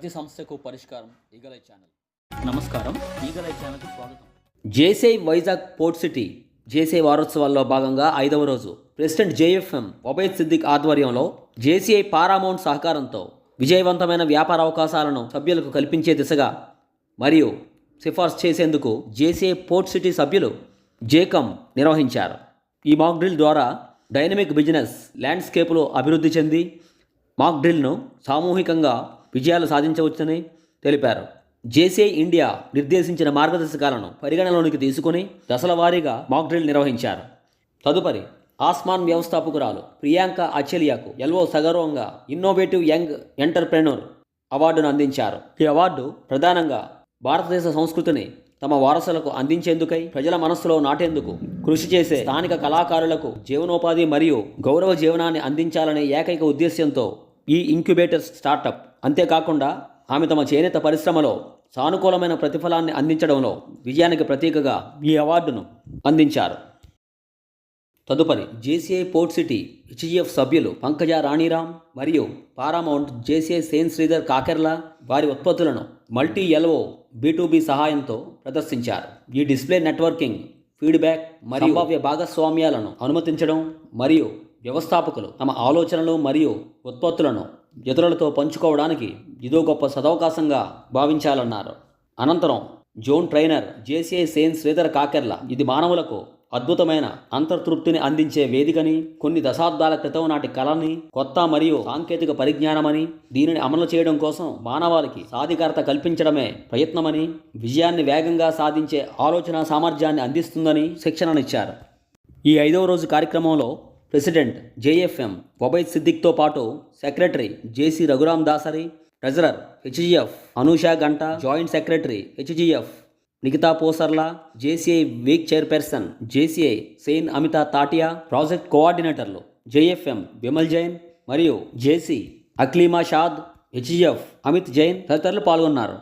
ప్రతి సమస్యకు పరిష్కారం ఈగలై ఛానల్. నమస్కారం, ఈగలై ఛానల్కి స్వాగతం. జేసీ వైజాగ్ పోర్ట్ సిటీ జేసీ వారోత్సవాల్లో భాగంగా 5వ రోజు ప్రెసిడెంట్ జేఎఫ్ఎం ఒబైద్ సిద్దిక్ ఆధ్వర్యంలో జేసీఐ పారామౌంట్ సహకారంతో విజయవంతమైన వ్యాపార అవకాశాలను సభ్యులకు కల్పించే దిశగా మరియు సిఫార్సు చేసేందుకు జేసీఐ పోర్ట్ సిటీ సభ్యులు జేకమ్ నిర్వహించారు. ఈ మాక్ డ్రిల్ ద్వారా డైనమిక్ బిజినెస్ ల్యాండ్స్కేప్లో అభివృద్ధి చెంది మాక్ డ్రిల్ను సామూహికంగా విజయాలు సాధించవచ్చని తెలిపారు. జేసీఐ ఇండియా నిర్దేశించిన మార్గదర్శకాలను పరిగణలోనికి తీసుకుని దశల వారీగా మాక్ డ్రిల్ నిర్వహించారు. తదుపరి ఆస్మాన్ వ్యవస్థాపకురాలు ప్రియాంక అచెలియాకు ఎల్ఓ సగర్వంగా ఇన్నోవేటివ్ యంగ్ ఎంటర్ప్రెన్యూర్ అవార్డును అందించారు. ఈ అవార్డు ప్రధానంగా భారతదేశ సంస్కృతిని తమ వారసులకు అందించేందుకై ప్రజల మనస్సులో నాటేందుకు కృషి చేసే స్థానిక కళాకారులకు జీవనోపాధి మరియు గౌరవ జీవనాన్ని అందించాలనే ఏకైక ఉద్దేశ్యంతో ఈ ఇంక్యుబేటర్ స్టార్టప్. అంతేకాకుండా ఆమె తమ చేనేత పరిశ్రమలో సానుకూలమైన ప్రతిఫలాన్ని అందించడంలో విజయానికి ప్రతీకగా ఈ అవార్డును అందించారు. తదుపరి జేసీఐ పోర్ట్ సిటీ హెచ్జిఎఫ్ సభ్యులు పంకజ రాణిరామ్ మరియు పారామౌంట్ జేసీఐ సేన్ శ్రీధర్ కాకెర్లా వారి ఉత్పత్తులను మల్టీ ఎల్ఓ B2B సహాయంతో ప్రదర్శించారు. ఈ డిస్ప్లే నెట్వర్కింగ్, ఫీడ్బ్యాక్ మరియు సంభావ్య భాగస్వామ్యాలను అనుమతించడం మరియు వ్యవస్థాపకులు తమ ఆలోచనలు మరియు ఉత్పత్తులను ఇతరులతో పంచుకోవడానికి ఇదో గొప్ప సదవకాశంగా భావించాలన్నారు. అనంతరం zone trainer JCI Sen Sridhar Kakarla ఇది మానవులకు అద్భుతమైన అంతర్తృప్తిని అందించే వేదికని, కొన్ని దశాబ్దాల క్రితం నాటి కళని, కొత్త మరియు సాంకేతిక పరిజ్ఞానమని, దీనిని అమలు చేయడం కోసం మానవాళికి సాధికారత కల్పించడమే ప్రయత్నమని, విజయాన్ని వేగంగా సాధించే ఆలోచన సామర్థ్యాన్ని అందిస్తుందని శిక్షణనిచ్చారు. ఈ 5వ రోజు కార్యక్రమంలో ప్రెసిడెంట్ జేఎఫ్ఎం ఒబైద్ సిద్దిక్తో పాటు secretary JC Raghuram Dasari, treasurer HGF Anusha Ganta, joint secretary HGF Nikhita Posarla, JCI week chairperson JCI Sen Amita Tatia, project కోఆర్డినేటర్లు జేఎఫ్ఎం విమల్ జైన్ మరియు జేసీ అక్లీమా షాద్, హెచ్జిఎఫ్ అమిత్ జైన్ తదితరులు పాల్గొన్నారు.